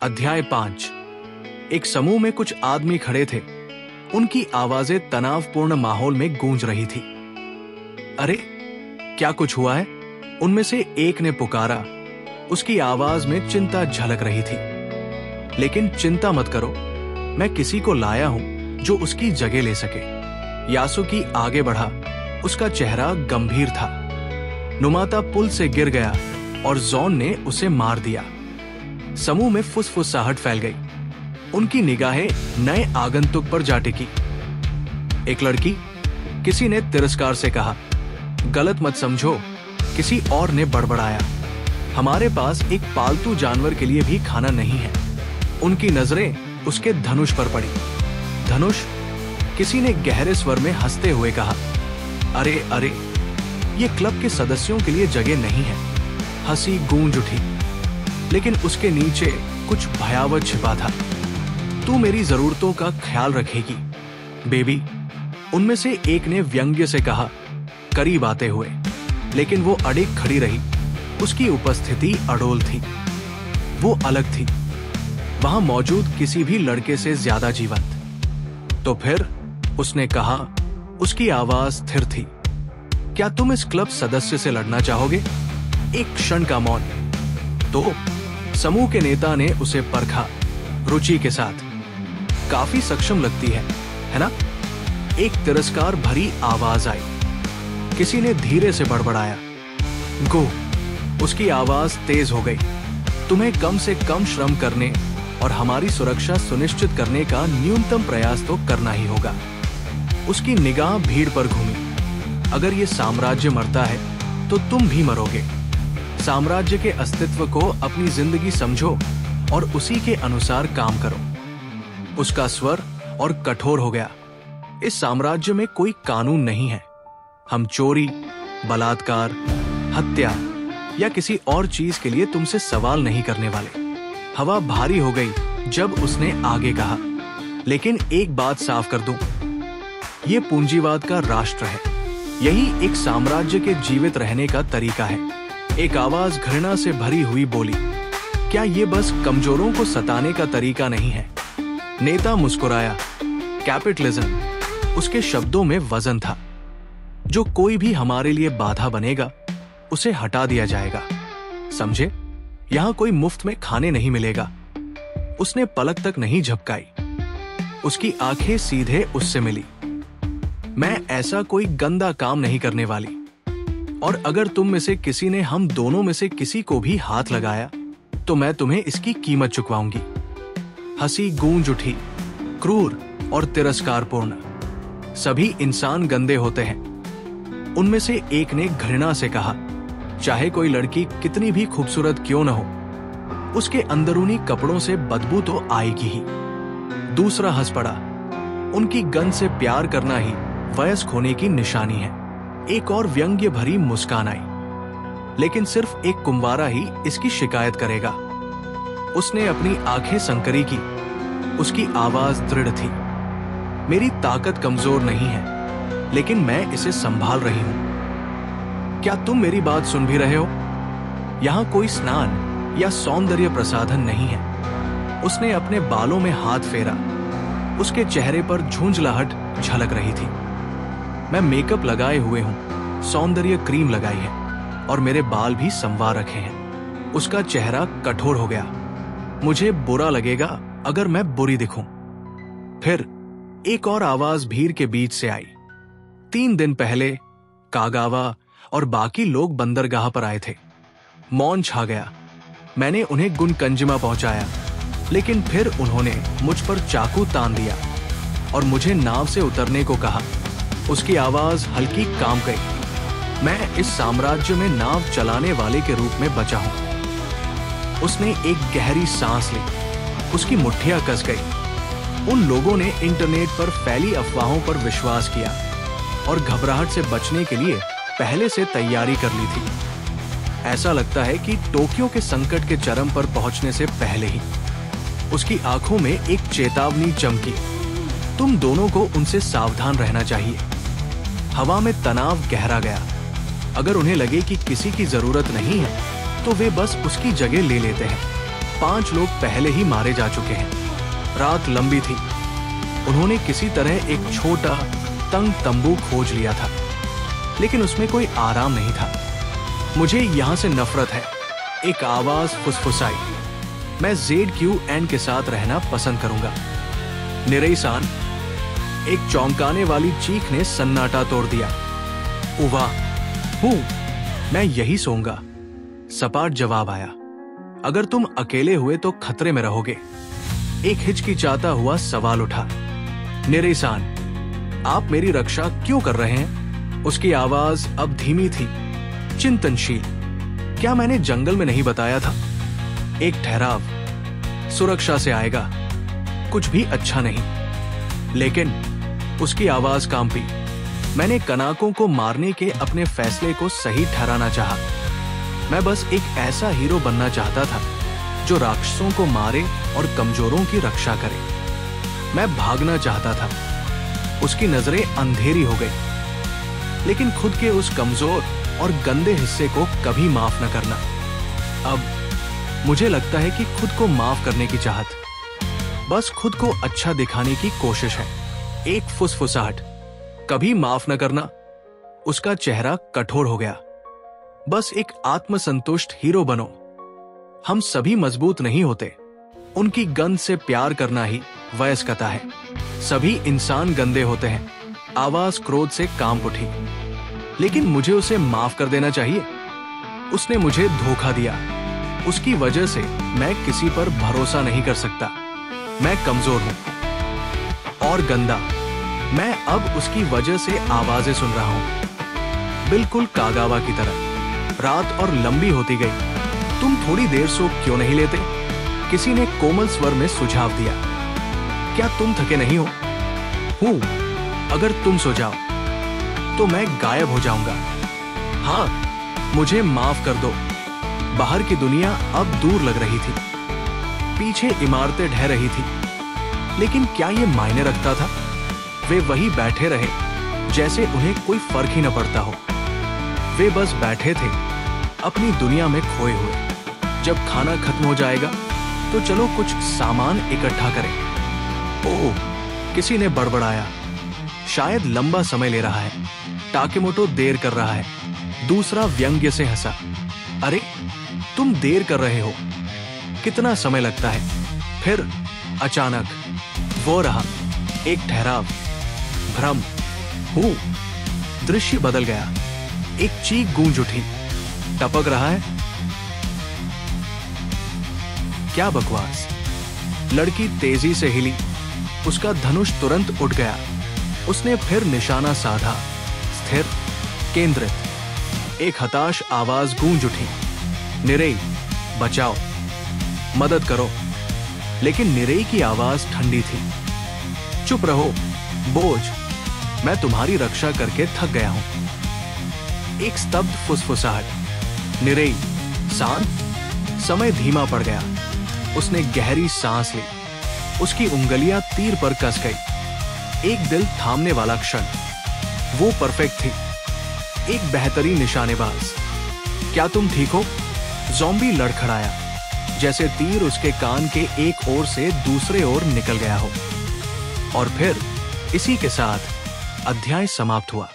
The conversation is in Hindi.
अध्याय 5। एक समूह में कुछ आदमी खड़े थे। उनकी आवाजें तनावपूर्ण माहौल में गूंज रही थी। अरे क्या कुछ हुआ है? उनमें से एक ने पुकारा। उसकी आवाज में चिंता झलक रही थी। लेकिन चिंता मत करो, मैं किसी को लाया हूं जो उसकी जगह ले सके। यासुकी आगे बढ़ा। उसका चेहरा गंभीर था। नुमाता पुल से गिर गया और जॉन ने उसे मार दिया। समूह में फुसफुसाहट फैल गई। उनकी निगाहें नए आगंतुक पर जा टिकी। एक लड़की, किसी ने तिरस्कार से कहा। गलत मत समझो, किसी और ने बड़बड़ाया। हमारे पास एक पालतू जानवर के लिए भी खाना नहीं है। उनकी नजरें उसके धनुष पर पड़ी। धनुष? किसी ने गहरे स्वर में हंसते हुए कहा। अरे अरे, ये क्लब के सदस्यों के लिए जगह नहीं है। हंसी गूंज उठी, लेकिन उसके नीचे कुछ भयावह छिपा था। तू मेरी जरूरतों का ख्याल रखेगी, बेबी, उनमें से एक ने व्यंग्य से कहा, करीब आते हुए। लेकिन वो अडिग खड़ी रही। उसकी उपस्थिति अडोल थी। वो अलग थी, वहां मौजूद किसी भी लड़के से ज्यादा जीवंत। तो फिर उसने कहा, उसकी आवाज स्थिर थी, क्या तुम इस क्लब सदस्य से लड़ना चाहोगे? एक क्षण का मौन। तो समूह के नेता ने उसे परखा, रुचि के साथ। काफी सक्षम लगती है ना? एक तिरस्कार भरी आवाज आई। किसी ने धीरे से बड़बड़ाया, गो। उसकी आवाज तेज हो गई। तुम्हें कम से कम श्रम करने और हमारी सुरक्षा सुनिश्चित करने का न्यूनतम प्रयास तो करना ही होगा। उसकी निगाह भीड़ पर घूमी। अगर ये साम्राज्य मरता है तो तुम भी मरोगे। साम्राज्य के अस्तित्व को अपनी जिंदगी समझो और उसी के अनुसार काम करो। उसका स्वर और कठोर हो गया। इस साम्राज्य में कोई कानून नहीं है। हम चोरी, बलात्कार, हत्या या किसी और चीज के लिए तुमसे सवाल नहीं करने वाले। हवा भारी हो गई जब उसने आगे कहा, लेकिन एक बात साफ कर दूं, ये पूंजीवाद का राष्ट्र है। यही एक साम्राज्य के जीवित रहने का तरीका है। एक आवाज घृणा से भरी हुई बोली, क्या ये बस कमजोरों को सताने का तरीका नहीं है? नेता मुस्कुराया। कैपिटलिज्म, उसके शब्दों में वजन था। जो कोई भी हमारे लिए बाधा बनेगा, उसे हटा दिया जाएगा। समझे? यहां कोई मुफ्त में खाने नहीं मिलेगा। उसने पलक तक नहीं झपकाई। उसकी आंखें सीधे उससे मिली। मैं ऐसा कोई गंदा काम नहीं करने वाली। और अगर तुम में से किसी ने हम दोनों में से किसी को भी हाथ लगाया तो मैं तुम्हें इसकी कीमत चुकवाऊंगी। हंसी गूंज उठी, क्रूर और तिरस्कारपूर्ण। सभी इंसान गंदे होते हैं। उनमें से एक ने घृणा से कहा, चाहे कोई लड़की कितनी भी खूबसूरत क्यों न हो, उसके अंदरूनी कपड़ों से बदबू तो आएगी ही। दूसरा हंस पड़ा। उनकी गंध से प्यार करना ही वयस्क होने की निशानी है। एक और व्यंग्य भरी मुस्कान आई, लेकिन सिर्फ एक कुंवारा ही इसकी शिकायत करेगा। उसने अपनी आंखें संकरी की। उसकी आवाज दृढ़ थी, मेरी ताकत कमजोर नहीं है, लेकिन मैं इसे संभाल रही हूं। क्या तुम मेरी बात सुन भी रहे हो? यहां कोई स्नान या सौंदर्य प्रसाधन नहीं है। उसने अपने बालों में हाथ फेरा। उसके चेहरे पर झुंझलाहट झलक रही थी। मैं मेकअप लगाए हुए हूं, सौंदर्य क्रीम लगाई है और मेरे बाल भी संवार रखे हैं। उसका चेहरा कठोर हो गया। मुझे बुरा लगेगा अगर मैं बुरी दिखूं। फिर एक और आवाज भीड़ के बीच से आई। 3 दिन पहले कागावा और बाकी लोग बंदरगाह पर आए थे। मौन छा गया। मैंने उन्हें गुनकंजिमा पहुंचाया, लेकिन फिर उन्होंने मुझ पर चाकू तान दिया और मुझे नाव से उतरने को कहा। उसकी आवाज हल्की काम गई। मैं इस साम्राज्य में नाव चलाने वाले के रूप में बचा हूं। उसने एक गहरी सांस ली। उसकी मुट्ठियां कस गई। उन लोगों ने इंटरनेट पर फैली अफवाहों पर विश्वास किया और घबराहट से बचने के लिए पहले से तैयारी कर ली थी। ऐसा लगता है कि टोक्यो के संकट के चरम पर पहुंचने से पहले ही। उसकी आंखों में एक चेतावनी चमकी। तुम दोनों को उनसे सावधान रहना चाहिए। हवा में तनाव गहरा गया। अगर उन्हें लगे कि किसी की जरूरत नहीं है तो वे बस उसकी जगह ले लेते हैं। 5 लोग पहले ही मारे जा चुके हैं। रात लंबी थी। उन्होंने किसी तरह एक छोटा तंग तंबू खोज लिया था, लेकिन उसमें कोई आराम नहीं था। मुझे यहां से नफरत है, एक आवाज फुसफुसाई। मैं ZQN के साथ रहना पसंद करूंगा। निरेई-सान, एक चौंकाने वाली चीख ने सन्नाटा तोड़ दिया। उवा, हूं, मैं यही सोऊंगा। सपाट जवाब आया। अगर तुम अकेले हुए तो खतरे में रहोगे। एक हिचकिचाता हुआ सवाल उठा। निरेई-सान, आप मेरी रक्षा क्यों कर रहे हैं? उसकी आवाज अब धीमी थी, चिंतनशील। क्या मैंने जंगल में नहीं बताया था? एक ठहराव, सुरक्षा से आएगा, कुछ भी अच्छा नहीं। लेकिन उसकी आवाज कांपी। मैंने कनाकों को मारने के अपने फैसले को सही ठहराना चाहा। मैं बस एक ऐसा हीरो बनना चाहता था जो राक्षसों को मारे और कमजोरों की रक्षा करे। मैं भागना चाहता था। उसकी नजरें अंधेरी हो गई। लेकिन खुद के उस कमजोर और गंदे हिस्से को कभी माफ न करना। अब मुझे लगता है कि खुद को माफ करने की चाहत, बस खुद को अच्छा दिखाने की कोशिश है। एक फुसफुसाहट, कभी माफ न करना। उसका चेहरा कठोर हो गया। बस एक आत्मसंतुष्ट हीरो बनो। हम सभी मजबूत नहीं होते। उनकी गंध से प्यार करना ही वयस्कता है। सभी इंसान गंदे होते हैं। आवाज क्रोध से कांप उठी। लेकिन मुझे उसे माफ कर देना चाहिए। उसने मुझे धोखा दिया। उसकी वजह से मैं किसी पर भरोसा नहीं कर सकता। मैं कमजोर हूं और गंदा। मैं अब उसकी वजह से आवाजें सुन रहा हूं, बिल्कुल कागावा की तरह। रात और लंबी होती गई। तुम थोड़ी देर सो क्यों नहीं लेते? किसी ने कोमल स्वर में सुझाव दिया। क्या तुम थके नहीं हो? हूं। अगर तुम सो जाओ तो मैं गायब हो जाऊंगा। हाँ, मुझे माफ कर दो। बाहर की दुनिया अब दूर लग रही थी। पीछे इमारतें ढह रही थी। लेकिन क्या ये मायने रखता था? वे वही बैठे रहे जैसे उन्हें कोई फर्क ही न पड़ता हो। वे बस बैठे थे, अपनी दुनिया में खोए हुए। जब खाना खत्म हो जाएगा तो चलो कुछ सामान इकट्ठा करें। ओह, किसी ने बड़बड़ाया। शायद लंबा समय ले रहा है। टाकेमोटो देर कर रहा है। दूसरा व्यंग्य से हंसा। अरे, तुम देर कर रहे हो। कितना समय लगता है? फिर अचानक वो रहा, एक ठहराव, भ्रम। हूं। दृश्य बदल गया। एक चीख गूंज उठी। टपक रहा है? क्या बकवास। लड़की तेजी से हिली। उसका धनुष तुरंत उठ गया। उसने फिर निशाना साधा, स्थिर, केंद्रित। एक हताश आवाज गूंज उठी। निरेई, बचाओ, मदद करो। लेकिन निरेई की आवाज ठंडी थी। चुप रहो, बोझ। मैं तुम्हारी रक्षा करके थक गया हूं। एक स्तब्ध फुसफुसाहट। निरेई, शांत। समय धीमा पड़ गया। उसने गहरी सांस ली। उसकी उंगलियां तीर पर कस गई। एक दिल थामने वाला क्षण। वो परफेक्ट थी, एक बेहतरीन निशानेबाज। क्या तुम ठीक हो? ज़ॉम्बी लड़खड़ाया, जैसे तीर उसके कान के एक ओर से दूसरे ओर निकल गया हो। और फिर इसी के साथ अध्याय समाप्त हुआ।